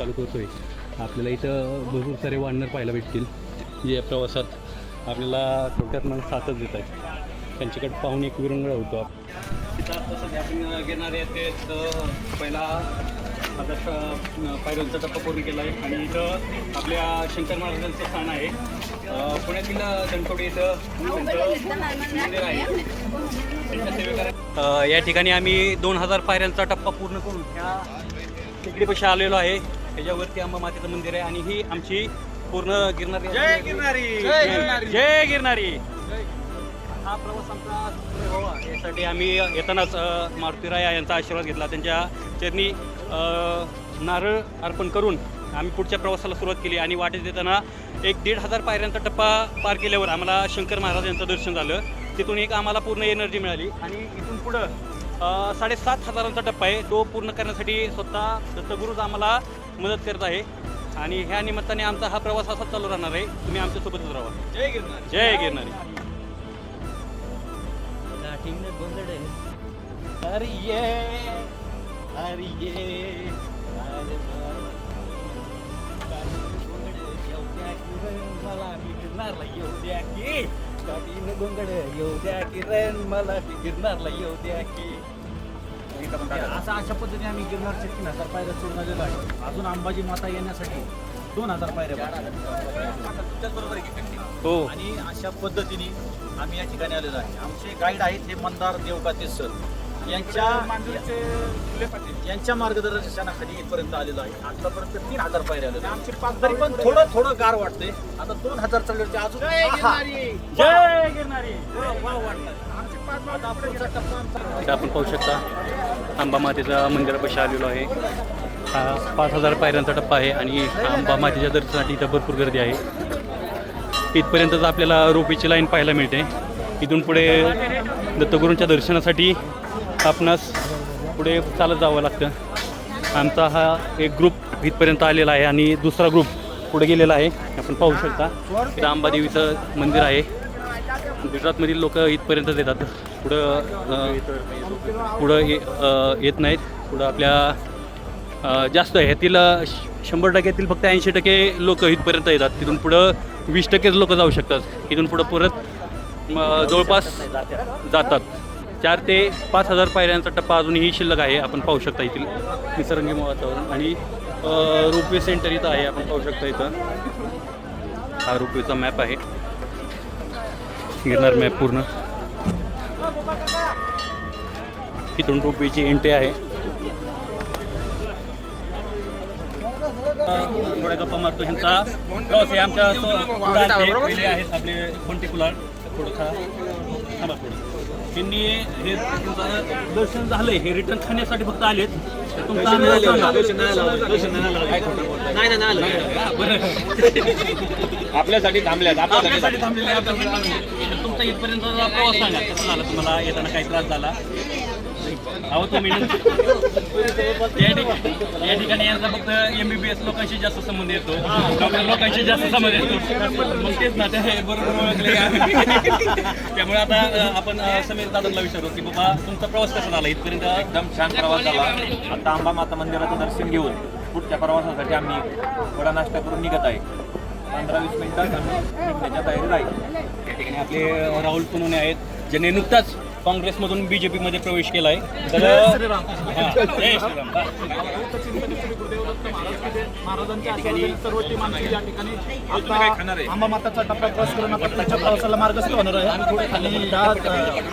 चालू करतो आहे, आपल्याला इथं भरपूर सारे वानर पाहायला भेटतील जे या प्रवासात आपल्याला थोडक्यात मग साथच देत आहेत. त्यांच्याकडे पाहून एक विरंगुळा होतो. तिथं आता सध्या आपण घेणार आहे ते पहिला आता पायऱ्यांचा टप्पा पूर्ण केला आहे आणि इथं आपल्या शंकर महाराजांचं स्थान आहे. पुण्यातील धनकवडी इथं मंदिर आहे. त्यांच्या सेवेकरा या ठिकाणी आम्ही 2000 पायऱ्यांचा टप्पा पूर्ण करून ह्या टेकडीपाशी आलेलो आहे. त्याच्यावरती अंबा मातेचं मंदिर आहे आणि ही आमची पूर्ण गिरणारी जय गिरणारी जय गिरणारी हा प्रवास आमचा व्हावा यासाठी आम्ही येतानाच मारुतीराया यांचा आशीर्वाद घेतला. त्यांच्या चरणी नारळ अर्पण करून आम्ही पुढच्या प्रवासाला सुरुवात केली आणि वाटेत येताना एक 1500 पायऱ्यांचा टप्पा पार केल्यावर आम्हाला शंकर महाराज यांचं दर्शन झालं. तिथून एक आम्हाला पूर्ण एनर्जी मिळाली आणि इथून पुढं 7500चा टप्पा आहे. तो पूर्ण करण्यासाठी स्वतः दत्तगुरूच आम्हाला मदत करत आहे आणि ह्या निमित्ताने आमचा हा प्रवास असाच चालू राहणार आहे. तुम्ही आमच्यासोबतच राहा. जय गिरणारी जय गिरणारी. अरे ये अरे ये मला गिरणारला येऊ द्या की काठीनं गोंगड येऊ द्या की रण मला गिरणारला येऊ द्या की. अशा पद्धतीने आम्ही गिरणारचे 3000 पायऱ्या सोडून आलेलो आहे. अजून अंबाजी माता येण्यासाठी 2000 पायऱ्या हो आणि अशा पद्धतीने आम्ही या ठिकाणी आलेलो आहे. आमचे गाईड आहेत हे मंदार देवकाते सर यांच्या मार्गदर्शनाखाली इथपर्यंत आलेलो आहे. आतापर्यंत 3000 पायऱ्या आलेलो आमचे तरी पण थोडं गार वाटतंय. आता 2000 चालले अजून जय गिरणारी. टप्पा आपण पाहू शकता अंबा मातेचा मंदिरापाशी आलेलो आहे. हा 5000 पायऱ्यांचा टप्पा आहे आणि अंबा मातेच्या दर्शनासाठी इथं भरपूर गर्दी आहे. इथपर्यंतच आपल्याला रोपीची लाईन पाहायला मिळते. इथून पुढे दत्तगुरूंच्या दर्शनासाठी आपणास पुढे चालत जावं लागतं. आमचा हा एक ग्रुप इथपर्यंत आलेला आहे आणि दुसरा ग्रुप पुढे गेलेला आहे. आपण पाहू शकता इथं अंबादेवीचं मंदिर आहे. गुजरातमधील लोक इथपर्यंत येतात. पुढं येत नाहीत. पुढं आपल्या जास्त ह्यातील 100%तील फक्त 80% लोक इथपर्यंत येतात. तिथून पुढं 20%च लोक जाऊ शकतात. इथून पुढं परत जवळपास जातात. 4 ते 5000 पायऱ्यांचा टप्पा अजूनही शिल्लक आहे. आपण पाहू शकता येथील निसर्गी वातावरण आणि रोपवे सेंटर इथं आहे. आपण पाहू शकता इथं हा रोपवेचा मॅप आहे. गिरनार मॅप पूर्ण इथून रोपवेची एंट्री आहे. थोड्या गप्पा मारतो. ह्यांचा प्रवास आहे आमच्या आहेत आपले पर्टिक्युलर थोडंसं थांबा थोडं. त्यांनी हे दर्शन झालंय हे रिटर्न खाण्यासाठी फक्त आलेत. आपल्यासाठी थांबल्यात आपल्यासाठी थांबलेले. तुमचा इथपर्यंतचा प्रवास सांगा कसा झाला. तुम्हाला येताना काही त्रास झाला अहो तुम्ही या ठिकाणी यांचा फक्त MBBS लोकांशी जास्त संबंध येतो. डॉक्टर लोकांशी जास्त संबंध येतो. मग तेच ना ते बरोबर ओळखले. त्यामुळे आता आपण समीर दादांना विचारू की बाबा तुमचा प्रवास कसा झाला इथपर्यंत. एकदम छान प्रवास झाला. आता अंबा माता मंदिराचं दर्शन घेऊन पुढच्या प्रवासासाठी आम्ही थोडा नाश्ता करून निघत आहे. 15-20 मिनिटात आम्ही निघण्याच्या तयारीत आहे. या ठिकाणी आपले राहुल पुनोने आहेत ज्यांनी नुकताच काँग्रेसमधून BJPमध्ये प्रवेश केला आहे. तर महाराजांच्या सर्व टीमांची या ठिकाणी आता अंबा माताचा टप्पा क्रॉस करून आता पुढच्या प्रवासाला मार्गस्थ होणार आहे. आणि हा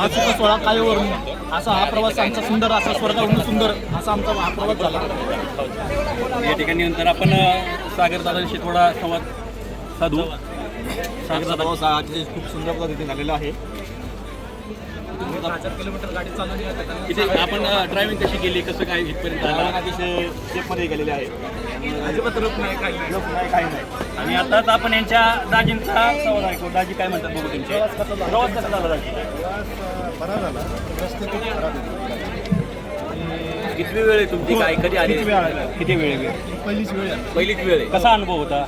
सुख सोहळा कायवरून असा हा प्रवास आमचा सुंदर असा स्वर्गाहून सुंदर असा आमचा हा प्रवास झाला. या ठिकाणी नंतर आपण सागर दादांशी थोडा संवाद साधू. सागर दादा प्रवास हा खूप सुंदर पद्धतीने झालेला आहे. 1000 किलोमीटर गाडी चालवली आहे. इथे आपण ड्रायव्हिंग कशी केली कसं काय इथपर्यंत आला. अतिशय सेफमध्ये गेलेले आहे. अजिबात रोप नाही काही नाही. आणि आताच आपण यांच्या दाजींचा संवाद ऐकू. दाजी काय म्हणतात बघू तुमचे प्रवास कसा झाला दाजी. बरा झाला. रस्ते खूप खराब आहेत. किती वेळ आहे तुमची काय कधी आली. किती वेळ पहिलीच वेळ आहे. पहिलीच वेळ आहे. कसा अनुभव होता.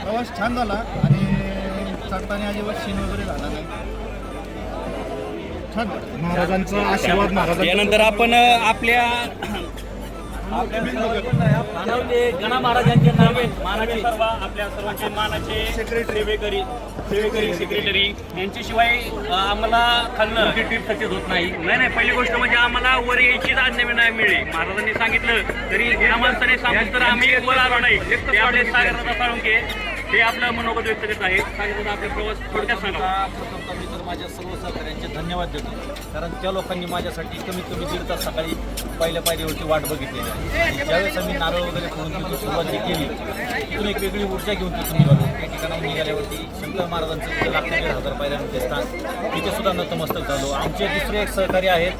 प्रवास छान झाला आणि चढताना अजिबात शीन वगैरे झाला नाही. छान महाराजांचा आशीर्वाद. महाराजांचा यानंतर आपण आपल्या गणा महाराजांचे नावे मानाचे सर्व आपल्या सर्वांचे मानाचे सेवेकरी सेक्रेटरी यांच्याशिवाय आम्हाला खाल्लं ट्रिप सक्सेस होत नाही. नाही पहिली गोष्ट म्हणजे आम्हाला वर यायचीच आज्ञा नाही मिळली. महाराजांनी सांगितलं तरी ह्या माणसाने सांगून तर आम्ही वर आलो नाही. ते आपले सागरदादा साळुंके हे आपलं मनोगत व्यक्त करत आहेत. सागरदादा आपला प्रवास थोडक्यात सांगा. प्रथमतः मी तर माझ्या सर्व सहकाऱ्यांचे धन्यवाद देतो, कारण त्या लोकांनी माझ्यासाठी कमीत कमी 1.5 तास सकाळी पहिल्या पायरीवरती वाट बघितलेली आहे. आणि ज्यावेळेस आम्ही नारळ वगैरे फोडून तिथून सुरुवात केली, तिथून एक वेगळी ऊर्जा घेऊन तिथून निघालो. त्या ठिकाणाहून निघाल्यावरती शंकर महाराजांचं तिथे लागतं 1,500 पायऱ्यांचे स्थान, तिथे सुद्धा नतमस्तक झालो. आमचे दुसरे एक सहकारी आहेत,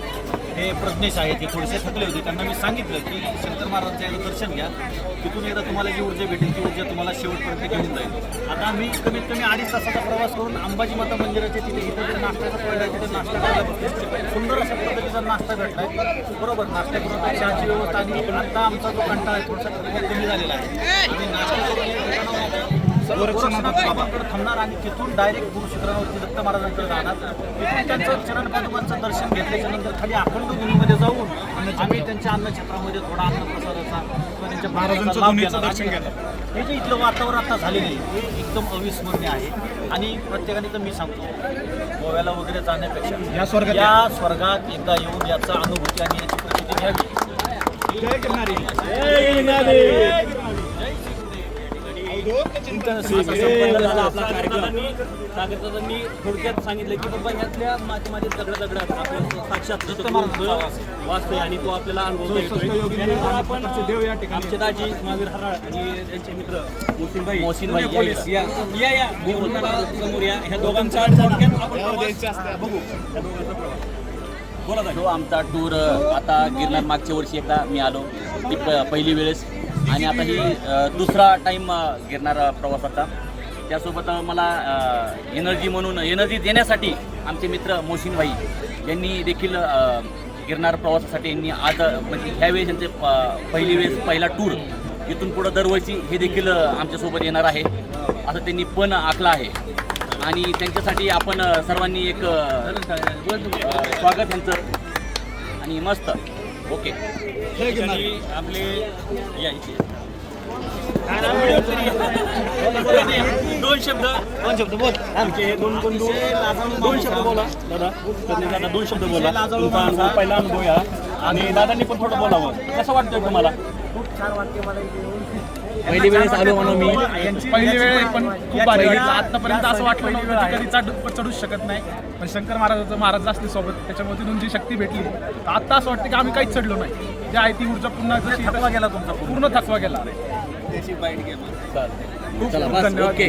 हे प्रज्ञेश आहेत, ते थोडेसे थकले होते. त्यांना मी सांगितलं की शंकर महाराजांचं एकदा दर्शन घ्या, तिथून एकदा तुम्हाला जी ऊर्जा भेटेल ती ऊर्जा तुम्हाला शेवटपर्यंत घेऊन जाईल. आता आम्ही कमीत कमी 2.5 तासाचा प्रवास करून अंबाजी माता मंदिराच्या तिथे इथं नाश्त्याचा पहिला तिथे नाश्ता करायला बसलो. सुंदर अशा पद्धतीचा नाश्ता भेटलाय. बरोबर, नाश्ता करून चहाची व्यवस्था आणि आता आमचा जो कंटाळा आहे थोडासा कमी झालेला आहे. आणि नाश्ता करून बाबांकडे थांबणार आणि तिथून डायरेक्ट गुरु शिखरावरती दत्त महाराजांकडे जाणार. तिथून त्यांचं चरण पादुकांचं दर्शन घेतल्याच्या नंतर खाली अखंड गुरुमध्ये जाऊन आम्ही त्यांच्या अन्नछत्रामध्ये थोडा अन्नप्रसादाचा किंवा त्यांच्या महाराजांचं लाभ दर्शन घेतलं. हे जे इथलं वातावरण आता झालेलं आहे हे एकदम अविस्मरणीय आहे. आणि प्रत्येकाने तर मी सांगतो, गोव्याला वगैरे जाण्यापेक्षा या स्वर्गात एकदा येऊन याचा अनुभूती आणि याची प्रचिती घ्यावी. सागरदादांनी थोडक्यात सांगितलं की बाबा यातल्या माझे दगडात आपल्या साक्षात वाचतोय आणि तो आपल्याला अनुभव येतोय. आपण आमचे दाजी महावीर हराळ आणि त्यांचे मित्र मोहसिनभाई या समोर या. ह्या दोघांचा थोडक्यात आपण बघू. जो आमचा टूर आता गिरनार मागच्या वर्षी एकदा मी आलो ती पहिली वेळेस, आणि आता ही दुसरा टाईम गिरनार प्रवासाचा. त्यासोबत मला एनर्जी देण्यासाठी आमचे मित्र मोहसिनभाई यांनी देखील गिरनार प्रवासासाठी यांनी आज म्हणजे ह्यावेळेस यांचे पहिला टूर इथून पुढं दरवर्षी हे देखील आमच्यासोबत येणार आहे असं त्यांनी पण आखलं आहे. आणि त्यांच्यासाठी आपण सर्वांनी एक स्वागत यांचं आणि मस्त ओके आपले या इथे दोन शब्द बोल. आमचे दोन शब्द बोला दादा. दोन शब्द बोला. तुमचा पहिला अनुभव या आणि दादांनी पण थोडं बोलावं. कसं वाटतंय तुम्हाला? खूप छान वाटते मला. पहिली वेळेस आलो म्हणून मी पहिली वेळ पण खूप भारी वाटलं. आतापर्यंत असं वाटलं नव्हतं की कधी चढूच शकत नाही, पण शंकर महाराज असले सोबत त्याच्यामुळे तिथून जी शक्ती भेटली तर आता असं वाटतं की आम्ही काहीच चढलो नाही. जे आहे ती ऊर्जा पुन्हा थकवा गेला तुमचा पूर्ण थकवा गेला.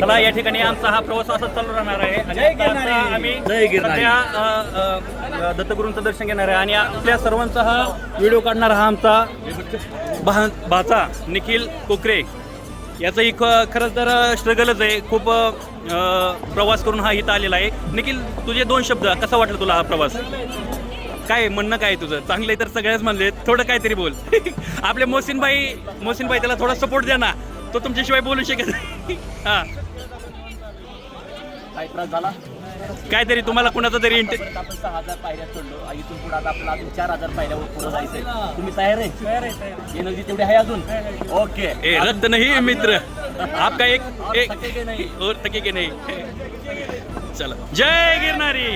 चला या ठिकाणी आमचा हा प्रवास असा चालू राहणार आहे. आणि आम्ही सध्या दत्तगुरूंचं दर्शन घेणार आहे आणि आपल्या सर्वांचा हा व्हिडिओ काढणारा हा आमचा भाचा निखिल कोकरे. याचंही खरंच तर स्ट्रगलच आहे. खूप प्रवास करून हा इथं आलेला आहे. निखिल, तुझे 2 शब्द, कसा वाटला तुला हा प्रवास? काय म्हणणं काय तुझं? चांगलं आहे तर सगळ्याच म्हणले, थोडं काहीतरी बोल. आपले मोहसिनभाई त्याला थोडा सपोर्ट द्या ना, तो तुमच्याशिवाय बोलू शकत नाही. हां, काय त्रास झाला काहीतरी तुम्हाला कुणाचा तरी आपण 6,000 पायऱ्या चढलो. इथून पुढे आता आपल्याला अजून 4,000 पायऱ्यावर पुढे जायचंय. तुम्ही तयार आहे? एनर्जी तेवढी आहे अजून? ओके. रद्द नाही मित्र, आपका एक थके के नाही. और थके के नाही. चला, जय गिरनारी.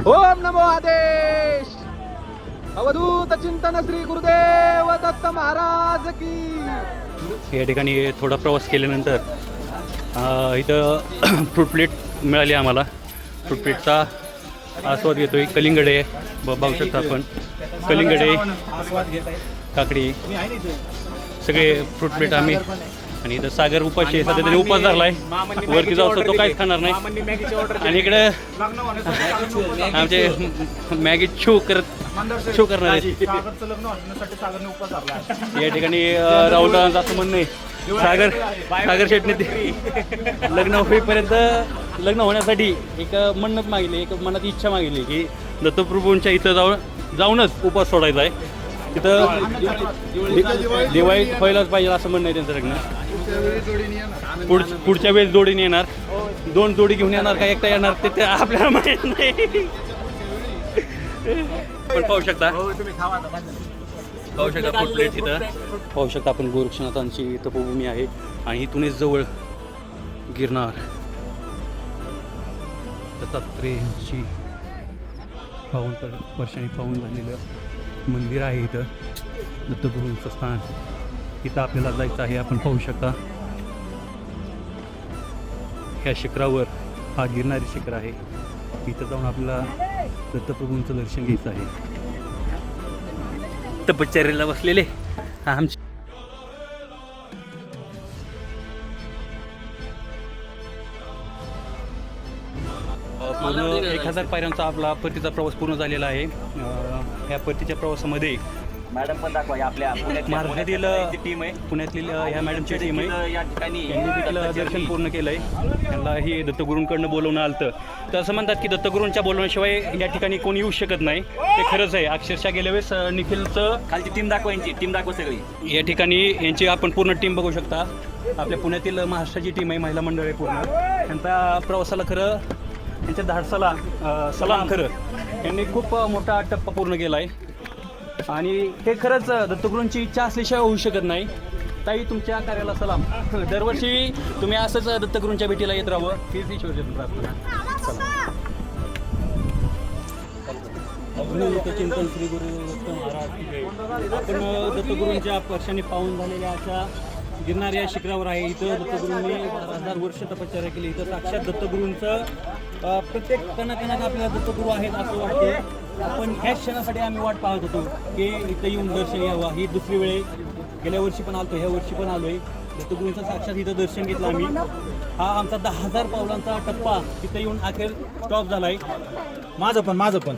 ओम नमो आदेश. अवधूत चिंतन श्री गुरुदेव दत्त महाराज की. या ठिकाणी थोडा प्रवास केल्यानंतर इथं फ्रूट प्लेट मिळाली आम्हाला. फ्रूट प्लेटचा आस्वाद घेतोय. कलिंगड आहे, बघू शकता आपण. कलिंगड आहे, काकडी, सगळे फ्रूट प्लेट आम्ही. आणि इथं सागर उपाशी आहे, सध्या त्याने उपास धरलाय. वरती जाऊ तो काहीच खाणार नाही. आणि इकडे आमचे मॅगी छू करणार आहे. या ठिकाणी राहुल दादांचं असं म्हणणं आहे, सागर शेटने ते लग्न होईपर्यंत लग्न होण्यासाठी एक मन्नत मागितली, एक मनात इच्छा मागितली की दत्तप्रभूंच्या इथं जाऊनच उपवास सोडायचा आहे. तिथं दिवाळीत व्हायलाच पाहिजे असं म्हणणं आहे त्यांचं लग्न. पुढच्या वेळेस जोडीने येणार. 2 जोडी घेऊन येणार का एकटा येणार ते आपल्याला माहीत नाही. पण पाहू शकता फूड प्लेट इथं पाहू शकता आपण. गोरक्षनाथांची तपोभूमी आहे आणि इथूनच जवळ गिरनार दत्तात्रेयांची वर्षांनी पाहून झालेलं मंदिर आहे. इथं दत्तगुरूंचं स्थान इथं आपल्याला जायचं आहे. आपण पाहू शकता ह्या शिखरावर हा गिरणारी शिखर आहे. इथं जाऊन आपल्याला दत्तप्रभूंचं दर्शन घ्यायचं आहे. तपश्चर्याला बसलेले आमचे पूर्ण 1000 पायऱ्यांचा आपला परतीचा प्रवास पूर्ण झालेला आहे. ह्या परतीच्या प्रवासामध्ये मॅडम पण दाखवा आपल्या महाराष्ट्रातील टीम आहे. पुण्यातील ह्या मॅडमची टीम आहे. या ठिकाणी यांनी तिथलं दर्शन पूर्ण केलंय. त्यांना ही दत्तगुरूंकडनं बोलवणं आलं तर असं म्हणतात की दत्तगुरूंच्या बोलवण्याशिवाय या ठिकाणी कोणी येऊ शकत नाही. ते खरंच आहे. अक्षरशः गेल्या वेळेस निखिलचं खालची टीम दाखवा, यांची टीम दाखवा सगळी. या ठिकाणी यांची आपण पूर्ण टीम बघू शकता. आपल्या पुण्यातील महाराष्ट्राची टीम आहे, महिला मंडळ आहे पूर्ण. त्यांचा प्रवासाला खरं त्यांच्या धाडसाला सलाम. खरं यांनी खूप मोठा टप्पा पूर्ण केला आहे आणि हे खरंच दत्तगुरूंची इच्छा असल्याशिवाय होऊ शकत नाही. ताई तुमच्या कार्याला सलाम. दरवर्षी तुम्ही असंच दत्तगुरूंच्या भेटीला येत राहावं हीच ईश्वरचरणी प्रार्थना. चिंतन श्री गुरु दत्त महाराज. आपण दत्तगुरूंच्या वर्षांनी पाहून झालेल्या अशा गिरनार या शिखरावर आहे. इथं दत्तगुरूंनी 1000 वर्ष तपश्चर्या केली. इथं साक्षात दत्तगुरूंचं प्रत्येक कणाकणात आपल्याला दत्तगुरू आहेत असं वाटतं. आपण ह्याच क्षणासाठी आम्ही वाट पाहत होतो की इथं येऊन दर्शन घ्यावं. ही दुसरी वेळ. गेल्या वर्षी पण आलतो, ह्या वर्षी पण आलोय. दत्तगुरूंचं साक्षात इथं दर्शन घेतलं आम्ही. हा आमचा 10,000 पावलांचा टप्पा तिथं येऊन अखेर स्टॉप झालाय. माझं पण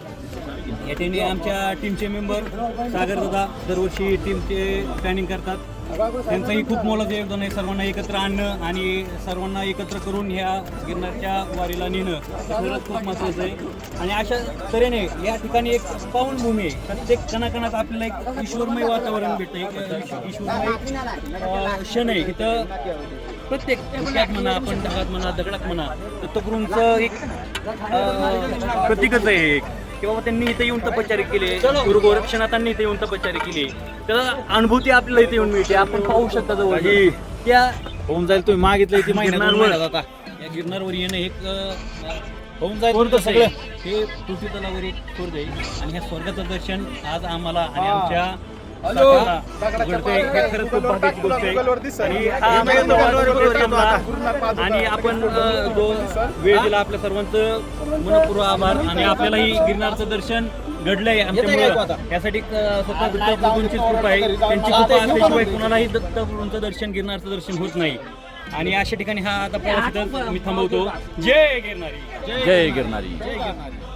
या ठिकाणी आमच्या टीमचे मेंबर सागर दादा दरवर्षी टीमचे प्लॅनिंग करतात. त्यांचंही खूप मोलाचं योगदान आहे. सर्वांना एकत्र आणणं आणि सर्वांना एकत्र करून ह्या गिरनारच्या वारीला नेणं खरंच खूप महत्त्वाचं आहे. आणि अशा तऱ्हेने या ठिकाणी एक पावनभूमी आहे. प्रत्येक कणाकणात आपल्याला एक ईश्वरमय वातावरण भेटतं. एक ईश्वरमय क्षण आहे. इथं प्रत्येक त्यात म्हणा, आपण ढगात म्हणा, दगडात म्हणा, दत्तगुरूंचं एक प्रतीकच आहे की बाबा त्यांनी इथे येऊन तपश्चर्या केली. गुरु गोरक्षनाथांनी इथे येऊन तपश्चर्या केली. त्याला अनुभूती आपल्याला इथे येऊन मिळते. आपण पाहू शकता जवळ त्या होऊन जाईल. तुम्ही मागितलं ती गिरनारवर या गिरनारवर येणं एक होऊन जाईल सगळं. हे पृथ्वी तलावर एक स्वर्ग आहे आणि ह्या स्वर्गाचं दर्शन आज आम्हाला आणि आमच्या घडतंय. हे खरंच खूप भाग्याची गोष्ट आहे. आणि आपण जो वेळ दिला आपल्या सर्वांचं मनपूर्वक आभार. आणि आपल्यालाही गिरनारचं दर्शन घडलंय आमच्यामुळं. यासाठी स्वतः दत्तप्रभूंचीच कृपा आहे. त्यांची कृपा असल्याशिवाय कुणालाही दत्तप्रभूंचं दर्शन, गिरनारचं दर्शन होत नाही. आणि अशा ठिकाणी हा आता प्रवास मी थांबवतो. जय गिरनारी. जय गिरनारी. जय गिरनारी.